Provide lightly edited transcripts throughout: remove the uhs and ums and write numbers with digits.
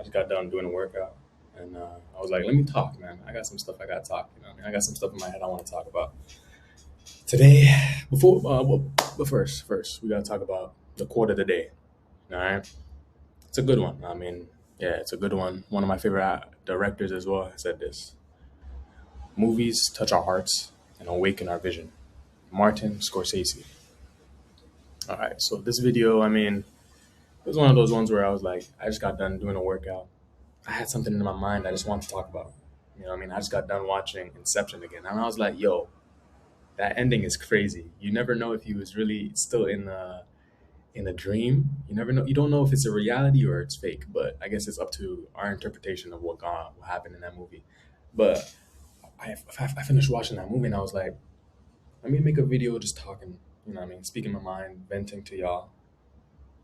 just got done doing a workout, and I was like, "Let me talk, man. I got some stuff I got to talk. You know, what I mean, I got some stuff in my head I want to talk about today. But first, we got to talk about the quote of the day. All right, it's a good one. I mean, yeah, it's a good one. One of my favorite directors as well said this: "Movies touch our hearts and awaken our vision." Martin Scorsese. All right, so this video, I mean, it was one of those ones where I was like, I just got done doing a workout. I had something in my mind I just wanted to talk about. You know what I mean? I just got done watching Inception again. And I was like, yo, that ending is crazy. You never know if he was really still in a dream. You never know. You don't know if it's a reality or it's fake. But I guess it's up to our interpretation of what happened in that movie. But I finished watching that movie and I was like, let me make a video just talking. You know what I mean? Speaking my mind, venting to y'all.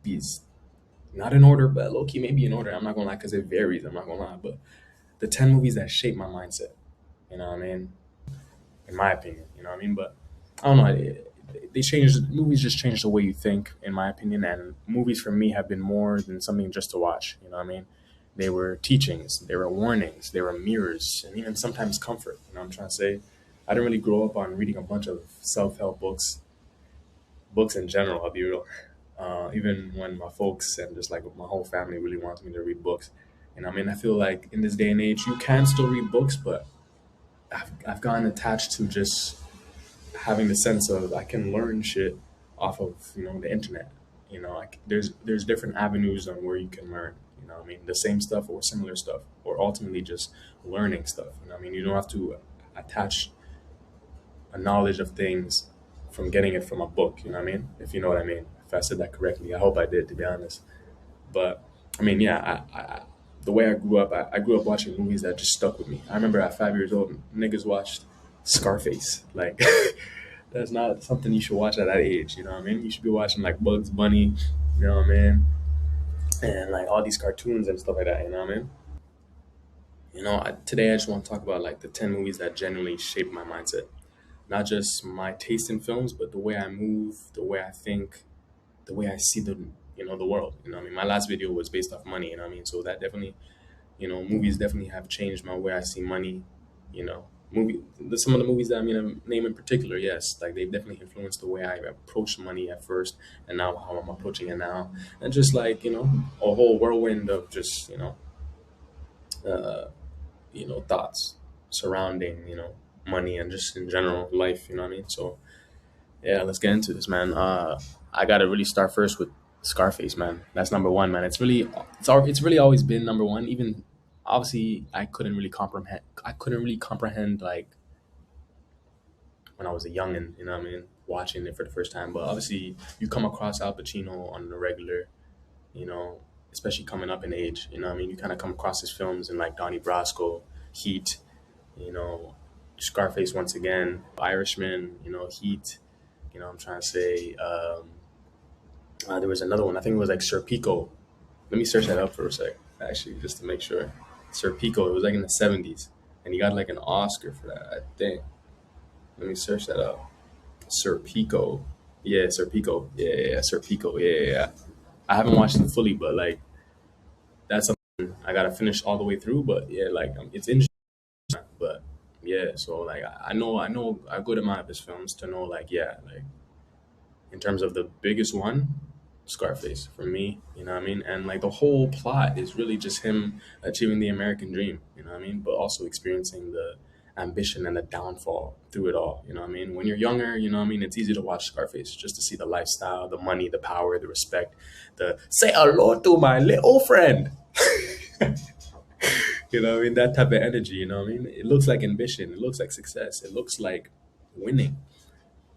These not in order, but low key maybe in order. I'm not gonna lie, because it varies. I'm not gonna lie, but the 10 movies that shaped my mindset. You know what I mean? In my opinion, you know what I mean. But I don't know. They changed movies. Just changed the way you think, in my opinion. And movies for me have been more than something just to watch. You know what I mean? They were teachings. They were warnings. They were mirrors, and even sometimes comfort. You know what I'm trying to say? I didn't really grow up on reading a bunch of self-help books in general. I'll be real. Even when my folks and just like my whole family really wants me to read books. And I mean, I feel like in this day and age, you can still read books, but I've gotten attached to just having the sense of I can learn shit off of the internet. Like there's different avenues on where you can learn. You know, what I mean, the same stuff or similar stuff, or ultimately just learning stuff. You know, what I mean, you don't have to attach a knowledge of things from getting it from a book. You know what I mean? If you know what I mean. If I said that correctly, I hope I did, to be honest. But I mean, yeah, the way I grew up, I grew up watching movies that just stuck with me. I remember at 5 years old, niggas watched Scarface. Like, that's not something you should watch at that age. You know what I mean? You should be watching like Bugs Bunny. You know what I mean? And like all these cartoons and stuff like that. You know what I mean? Today I just want to talk about like the 10 movies that genuinely shaped my mindset. Not just my taste in films, but the way I move, the way I think, the way I see the world. You know what I mean? My last video was based off money, you know what I mean? So that definitely, movies definitely have changed my way I see money, you know. Some of the movies that I'm name in particular, yes, like they've definitely influenced the way I approach money at first and now how I'm approaching it now. And just like, a whole whirlwind of just, uh, thoughts surrounding, money and just in general life, you know what I mean? So yeah, let's get into this, man. I gotta really start first with Scarface, man. That's number one, man. It's really always been number one. Even obviously, I couldn't really comprehend like when I was a youngin. You know what I mean? Watching it for the first time. But obviously, you come across Al Pacino on the regular. You know, especially coming up in age. You know what I mean? You kind of come across his films in like Donnie Brasco, Heat. You know, Scarface once again, Irishman. Heat. I'm trying to say. There was another one. I think it was like Sir Pico. Let me search that up for a sec, actually, just to make sure. Sir Pico. It was like in the '70s, and he got like an Oscar for that, I think. Let me search that up. Sir Pico. Yeah, Sir Pico. Yeah, Sir Pico. Yeah. I haven't watched it fully, but like that's something I gotta finish all the way through. But yeah, like it's interesting. But yeah, so like I know a good amount of his films to know like yeah, like in terms of the biggest one, Scarface for me, you know what I mean? And like the whole plot is really just him achieving the American dream, you know what I mean? But also experiencing the ambition and the downfall through it all, you know what I mean? When you're younger, you know what I mean? It's easy to watch Scarface just to see the lifestyle, the money, the power, the respect, the say hello to my little friend. You know what I mean? That type of energy, you know what I mean? It looks like ambition, it looks like success, it looks like winning.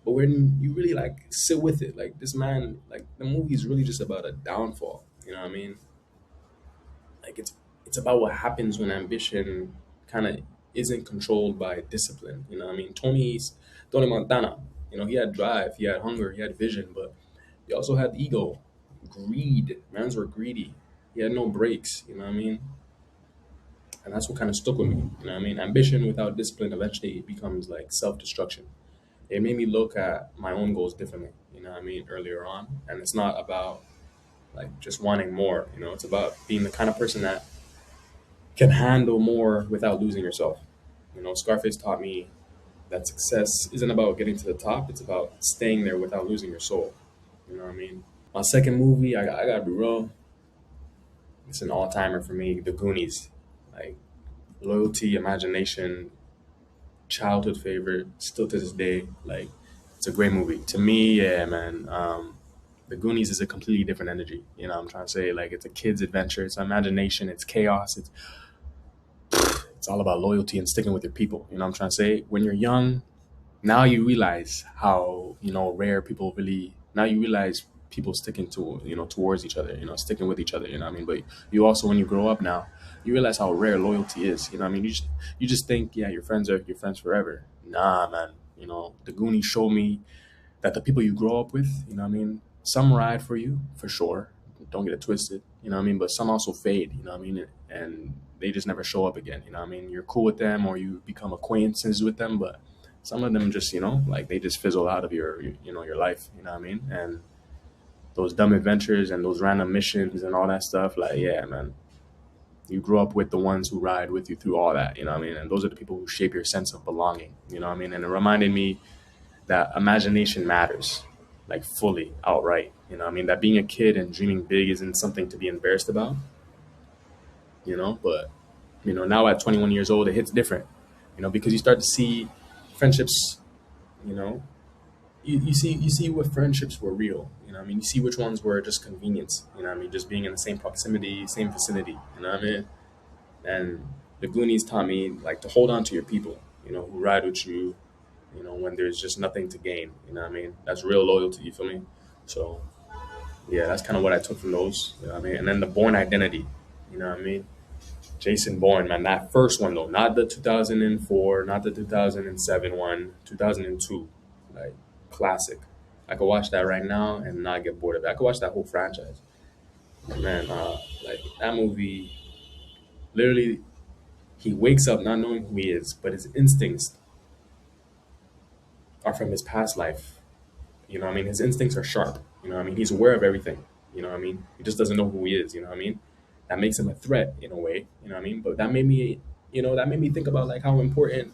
But when you really like sit with it, like this man, like the movie is really just about a downfall. You know what I mean? Like it's about what happens when ambition kind of isn't controlled by discipline. You know what I mean? Tony Montana. He had drive, he had hunger, he had vision, but he also had ego, greed. Mans were greedy. He had no brakes. You know what I mean? And that's what kind of stuck with me. You know what I mean? Ambition without discipline eventually becomes like self destruction. It made me look at my own goals differently, you know what I mean, earlier on. And it's not about like just wanting more, it's about being the kind of person that can handle more without losing yourself. Scarface taught me that success isn't about getting to the top; it's about staying there without losing your soul. You know what I mean? My second movie, I gotta be real. It's an all timer for me. The Goonies, like loyalty, imagination, childhood favorite, still to this day. Like it's a great movie to me. Yeah, man. The Goonies is a completely different energy. I'm trying to say, like, it's a kid's adventure. It's imagination. It's chaos. It's all about loyalty and sticking with your people. I'm trying to say, when you're young, now you realize how rare people really. Now you realize people sticking to towards each other. Sticking with each other. You know what I mean? But you also, when you grow up now, you realize how rare loyalty is. You know what I mean? You just think, yeah, your friends are your friends forever. Nah, man. The Goonies show me that the people you grow up with, what I mean, some ride for you for sure. Don't get it twisted, what I mean. But some also fade, what I mean, and they just never show up again. What I mean, you're cool with them or you become acquaintances with them, but some of them just, like they just fizzle out of your life. You know what I mean? And those dumb adventures and those random missions and all that stuff, like, yeah, man, you grow up with the ones who ride with you through all that. You know what I mean? And those are the people who shape your sense of belonging. You know what I mean? And it reminded me that imagination matters, like fully, outright. I mean, that being a kid and dreaming big isn't something to be embarrassed about, but, now at 21 years old, it hits different, because you start to see friendships, you know, you see what friendships were real, I mean, you see which ones were just convenience, I mean, just being in the same proximity, same vicinity, what I mean? And the Goonies taught me, like, to hold on to your people, who ride with you, when there's just nothing to gain. You know what I mean? That's real loyalty, you feel me? So yeah, that's kind of what I took from those. You know what I mean? And then the Bourne Identity. You know what I mean? Jason Bourne, man, that first one though, not the 2004, not the 2007 one, 2002, like classic. I could watch that right now and not get bored of it. I could watch that whole franchise. Man, like that movie, literally, he wakes up not knowing who he is, but his instincts are from his past life. What I mean? His instincts are sharp. What I mean? He's aware of everything. What I mean? He just doesn't know who he is. What I mean? That makes him a threat in a way. What I mean? But that made me think about like how important,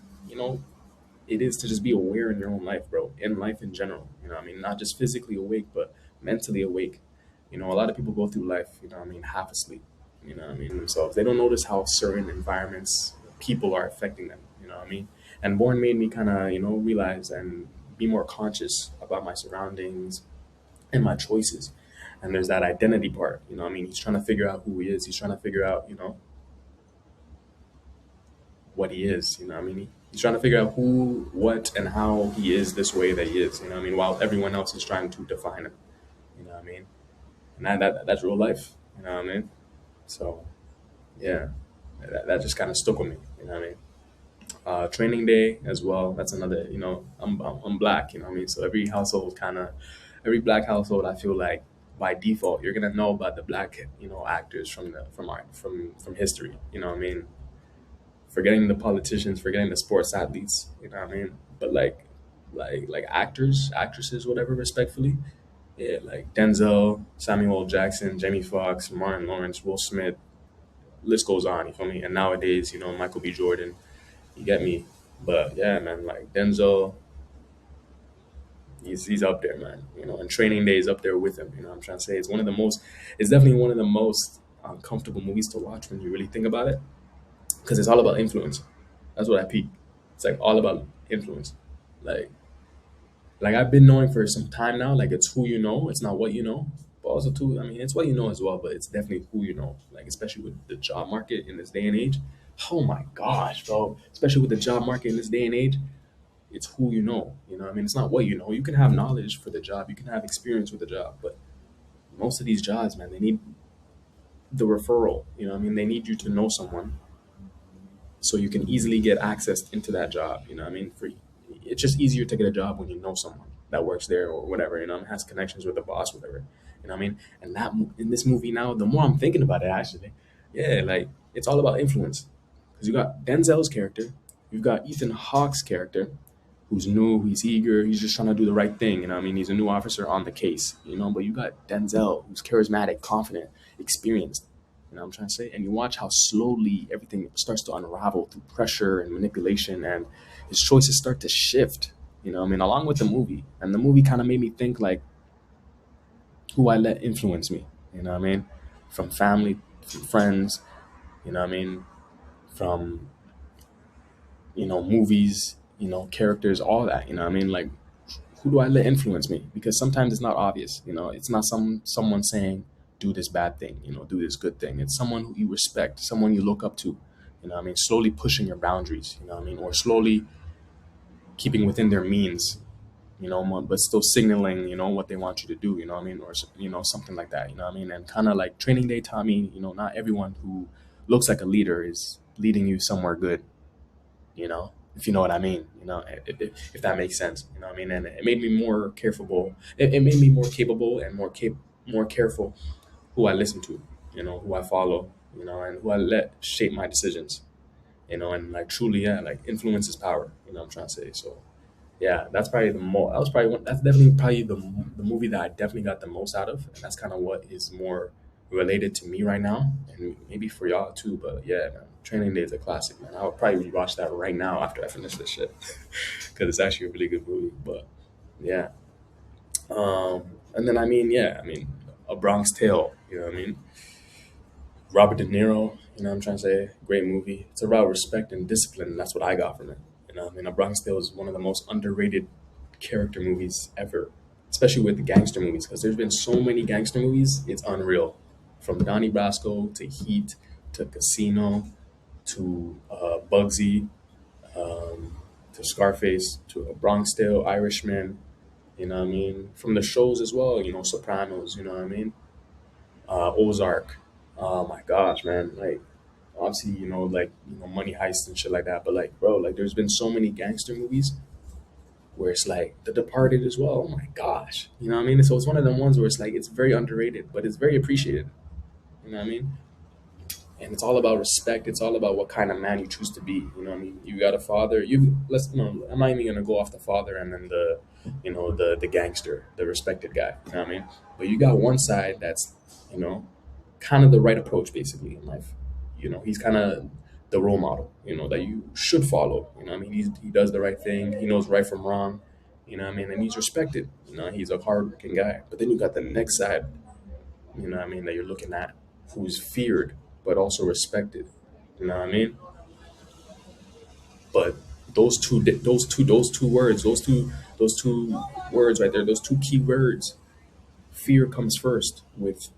it is to just be aware in your own life, bro. In life in general. What I mean? Not just physically awake, but mentally awake. A lot of people go through life, what I mean, half asleep. What I mean? Themselves. They don't notice how certain environments, people are affecting them. What I mean? And Born made me kind of, realize and be more conscious about my surroundings and my choices. And there's that identity part. I mean, he's trying to figure out who he is. He's trying to figure out, what he is. I mean, he's trying to figure out who, what, and how he is this way that he is. I mean, while everyone else is trying to define him. What I mean? And that's real life. What I mean? So, yeah, that just kind of stuck with me. What I mean? Training day as well. That's another, I'm black, what I mean? So every black household, I feel like by default, you're going to know about the black, actors from history, what I mean? Forgetting the politicians, forgetting the sports athletes, what I mean? But like actors, actresses, whatever, respectfully. Yeah, like Denzel, Samuel L. Jackson, Jamie Foxx, Martin Lawrence, Will Smith, list goes on, you feel me? And nowadays, Michael B. Jordan, you get me? But yeah, man, like Denzel, he's up there, man. And Training Day is up there with him. I'm trying to say it's definitely one of the most uncomfortable movies to watch when you really think about it, because it's all about influence. That's what I peep. It's like all about influence. Like, like I've been knowing for some time now. Like it's who you know. It's not what you know. But also too, I mean, it's what you know as well. But it's definitely who you know. Like especially with the job market in this day and age. Oh my gosh, bro! Especially with the job market in this day and age, it's who you know. I mean, it's not what you know. You can have knowledge for the job. You can have experience with the job. But most of these jobs, man, they need the referral. I mean, they need you to know someone so you can easily get access into that job. I mean, it's just easier to get a job when you know someone that works there or whatever. And has connections with the boss, whatever. What I mean? And in this movie now, the more I'm thinking about it, actually, yeah, like it's all about influence. Because you got Denzel's character, you've got Ethan Hawke's character, who's new, he's eager, he's just trying to do the right thing. I mean, he's a new officer on the case. But you got Denzel, who's charismatic, confident, experienced. You know what I'm trying to say? And you watch how slowly everything starts to unravel through pressure and manipulation, and his choices start to shift. You know what I mean? Along with the movie. And the movie kind of made me think like who I let influence me. You know what I mean? From family, from friends, you know what I mean? From, movies, characters, all that. You know what I mean? Like who do I let influence me? Because sometimes it's not obvious. It's not someone saying do this bad thing, do this good thing. It's someone who you respect, someone you look up to. You know what I mean? Slowly pushing your boundaries, you know what I mean? Or slowly keeping within their means, but still signaling, what they want you to do, you know what I mean? Or, something like that, you know what I mean? And kind of like Training Day taught me, not everyone who looks like a leader is leading you somewhere good, if you know what I mean, if that makes sense, you know what I mean? And it made me more careful. It made me more capable and more careful who I listen to, who I follow, and who I let shape my decisions, and like truly, yeah, like influence is power, I'm trying to say. So yeah, that's probably the most. That was probably one. That's definitely probably the movie that I definitely got the most out of, and that's kind of what is more related to me right now, and maybe for y'all too. But yeah, man, Training Day is a classic, man. I would probably rewatch that right now after I finish this shit, because it's actually a really good movie. But yeah, and then A Bronx Tale. You know what I mean? Robert De Niro. You know what I'm trying to say? Great movie. It's about respect and discipline. And that's what I got from it. A Bronx Tale is one of the most underrated character movies ever, especially with the gangster movies, because there's been so many gangster movies. It's unreal. From Donnie Brasco to Heat to Casino to Bugsy to Scarface to A Bronx Tale, Irishman. You know what I mean? From the shows as well. Sopranos. You know what I mean? Ozark. Oh my gosh, man! Like obviously, Money Heist and shit like that. But like, bro, like there's been so many gangster movies where it's like The Departed as well. Oh my gosh, you know what I mean? So it's one of them ones where it's like it's very underrated, but it's very appreciated. You know what I mean? And it's all about respect. It's all about what kind of man you choose to be. You know what I mean? You got a father. I'm not even gonna go off the father and then the gangster, the respected guy. You know what I mean? But you got one side that's you know kind of the right approach basically in life. He's kind of the role model, that you should follow. You know what I mean? He does the right thing. He knows right from wrong. You know what I mean? And he's respected. He's a hardworking guy. But then you got the next side, what I mean, that you're looking at, who's feared but also respected. You know what I mean? But those two words, those two words right there, those two key words, fear comes first with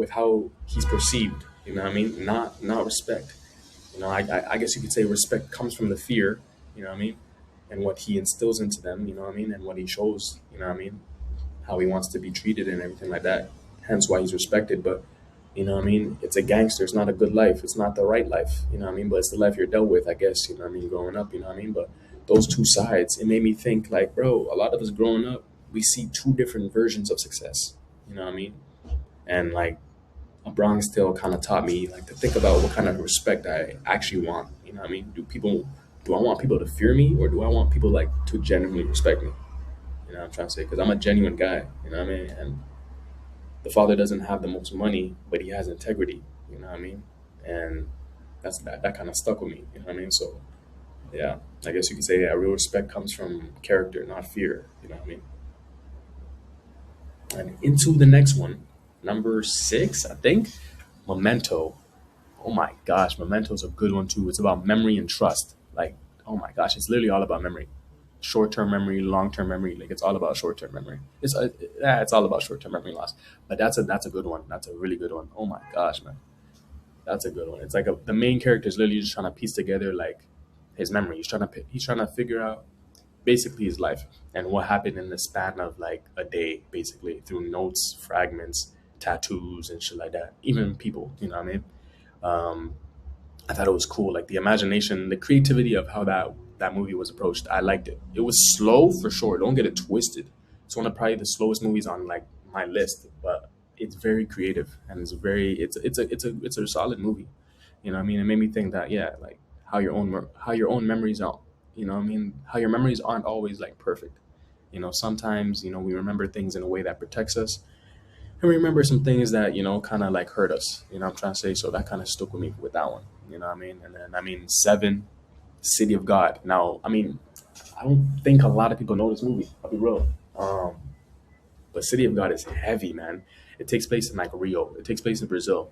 how he's perceived. You know what I mean? Not respect. I guess you could say respect comes from the fear. You know what I mean? And what he instills into them. You know what I mean? And what he shows. You know what I mean? How he wants to be treated and everything like that. Hence why he's respected. But you know what I mean? It's a gangster. It's not a good life. It's not the right life. You know what I mean? But it's the life you're dealt with, I guess. You know what I mean? Growing up. You know what I mean? But those two sides, it made me think like, bro, a lot of us growing up, we see two different versions of success. You know what I mean? And like A Bronx Tale kind of taught me like to think about what kind of respect I actually want. You know what I mean? Do I want people to fear me, or do I want people like to genuinely respect me? You know what I'm trying to say? Because I'm a genuine guy. You know what I mean? And the father doesn't have the most money, but he has integrity. You know what I mean? And that kind of stuck with me. You know what I mean? So yeah, I guess you could say real respect comes from character, not fear. You know what I mean? And into the next one, number 6, I think, Memento. Oh my gosh, Memento is a good one too. It's about memory and trust. Like, oh my gosh, it's literally all about memory. Short-term memory, long-term memory. Like, it's all about short-term memory. It's all about short-term memory loss. But that's a good one. That's a really good one. Oh my gosh, man, that's a good one. It's like the main character is literally just trying to piece together like his memory. He's trying to figure out basically his life and what happened in the span of like a day, basically through notes, fragments, tattoos, and shit like that. Even people, you know what I mean? Um, I thought it was cool, like the imagination, the creativity of how that movie was approached. I liked it. It was slow for sure. Don't get it twisted. It's one of probably the slowest movies on like my list, but it's very creative and it's a solid movie. You know what I mean? It made me think that yeah, like how your own memories are. You know what I mean? How your memories aren't always like perfect. Sometimes we remember things in a way that protects us, And remember some things that, kind of like hurt us, I'm trying to say. So that kind of stuck with me with that one, you know what I mean? And then, Seven, City of God. Now, I don't think a lot of people know this movie, I'll be real. Um, but City of God is heavy, man. It takes place in like Rio, it takes place in Brazil,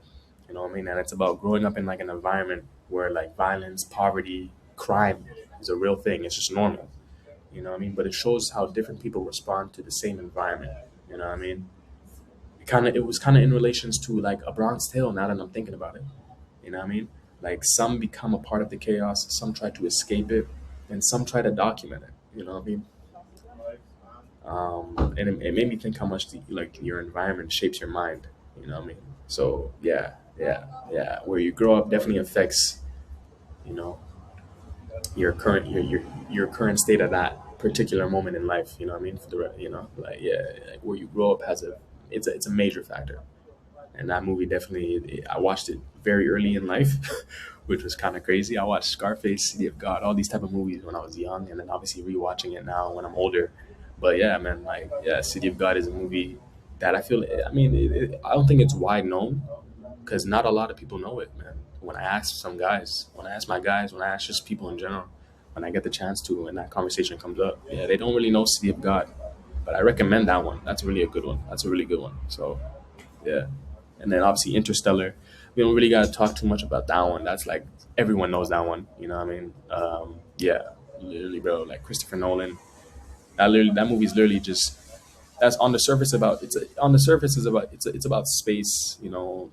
you know what I mean? And it's about growing up in like an environment where like violence, poverty, crime is a real thing. It's just normal, you know what I mean? But it shows how different people respond to the same environment, you know what I mean? It was kind of in relations to like a Bronx Tale. Now that I'm thinking about it, you know what I mean? Like some become a part of the chaos, some try to escape it, and some try to document it. You know what I mean? And it made me think how much like your environment shapes your mind. You know what I mean? So yeah, yeah. Where you grow up definitely affects, you know your current state at that particular moment in life. You know what I mean? For the like yeah, like where you grow up has a it's a major factor. And that movie definitely, I watched it very early in life, which was kind of crazy. I watched Scarface, City of God, all these type of movies when I was young, and then obviously rewatching it now when I'm older. But yeah, man, like yeah, City of God is a movie that I feel. I don't think it's wide known because not a lot of people know it, man. When I ask some guys, when I ask my guys, when I ask just people in general, when I get the chance to, and that conversation comes up, yeah, they don't really know City of God. But I recommend that one. That's really a good one. That's a really good one. So yeah. And then obviously Interstellar. We don't really gotta talk too much about that one. That's like everyone knows that one. You know what I mean? Yeah, literally, bro. Like Christopher Nolan. That movie is literally just that's on the surface about on the surface is about it's about space,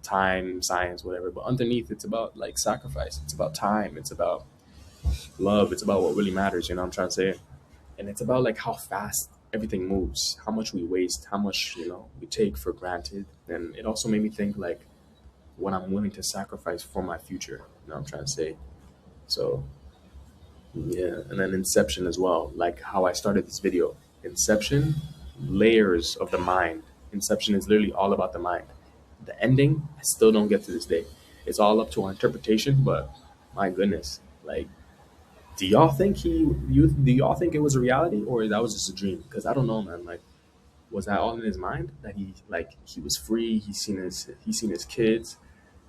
time, science, whatever. But underneath, it's about like sacrifice. It's about time. It's about love. It's about what really matters. You know what I'm trying to say? And it's about like how fast everything moves, how much we waste, how much we take for granted. And it also made me think like what I'm willing to sacrifice for my future. You know what I'm trying to say? So yeah, and then Inception as well, like how I started this video. Inception, layers of the mind. Inception is literally all about the mind. The ending, I still don't get to this day. It's all up to our interpretation, but my goodness, like do y'all think it was a reality or that was just a dream? Because I don't know, man. Like, was that all in his mind that he was free? He seen his kids,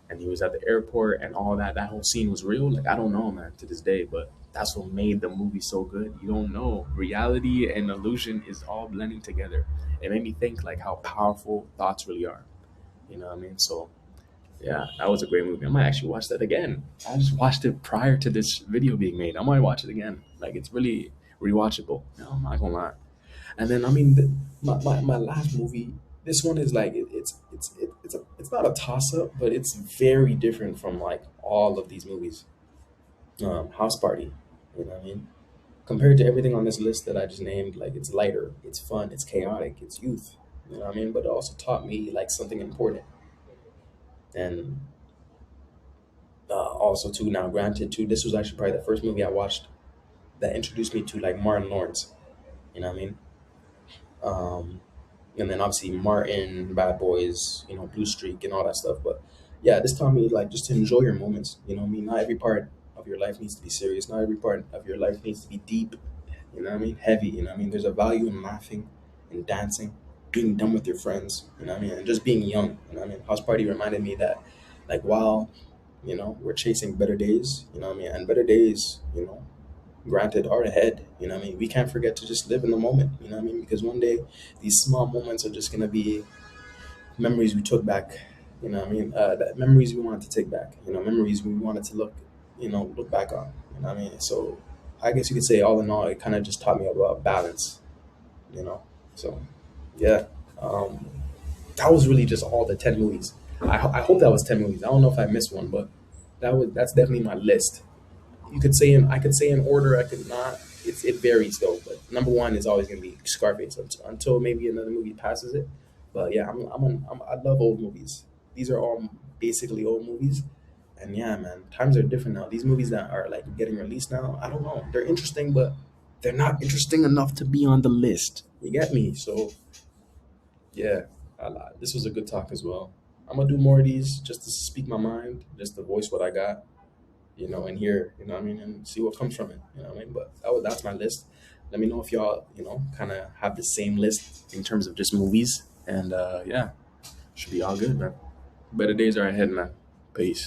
and he was at the airport, and all that. That whole scene was real. Like, I don't know, man, to this day. But that's what made the movie so good. You don't know. Reality and illusion is all blending together. It made me think like how powerful thoughts really are. You know what I mean? So yeah, that was a great movie. I might actually watch that again. I just watched it prior to this video being made. I might watch it again. Like it's really rewatchable. No, I'm not gonna lie. And then my last movie. This one is like it's not a toss up, but it's very different from like all of these movies. House Party. You know what I mean? Compared to everything on this list that I just named, like it's lighter, it's fun, it's chaotic, it's youth. You know what I mean? But it also taught me like something important. And also too now granted too this was actually probably the first movie I watched that introduced me to like Martin Lawrence, you know what I mean? um and then obviously Martin, Bad Boys, Blue Streak and all that stuff. But yeah, this taught me like just to enjoy your moments, you know what I mean? Not every part of your life needs to be serious, not every part of your life needs to be deep, you know what I mean, heavy, you know what I mean? There's a value in laughing and dancing, being done with your friends, you know what I mean, and just being young, you know what I mean? House Party reminded me that like while we're chasing better days, you know what I mean? And better days, granted, are ahead, you know what I mean? We can't forget to just live in the moment, you know what I mean? Because one day these small moments are just going to be memories we took back, you know what I mean? That memories we wanted to take back, memories we wanted to look back on, you know what I mean? So I guess you could say all in all, it kind of just taught me about balance, you know? So yeah, um, that was really just all the 10 movies. I hope that was 10 movies. I don't know if I missed one, but that's definitely my list. I could say in order, I could not. It varies though, but number one is always gonna be Scarface until maybe another movie passes it. But yeah, I love old movies. These are all basically old movies, and yeah, man, times are different now. These movies that are like getting released now, I don't know. They're interesting, but they're not interesting enough to be on the list. You get me? So yeah, this was a good talk as well. I'm gonna do more of these just to speak my mind, just to voice what I got, and hear, what I mean, and see what comes from it, what I mean. But that's my list. Let me know if y'all, kind of have the same list in terms of just movies, and yeah, Should be all good, man. Better days are ahead, man. Peace.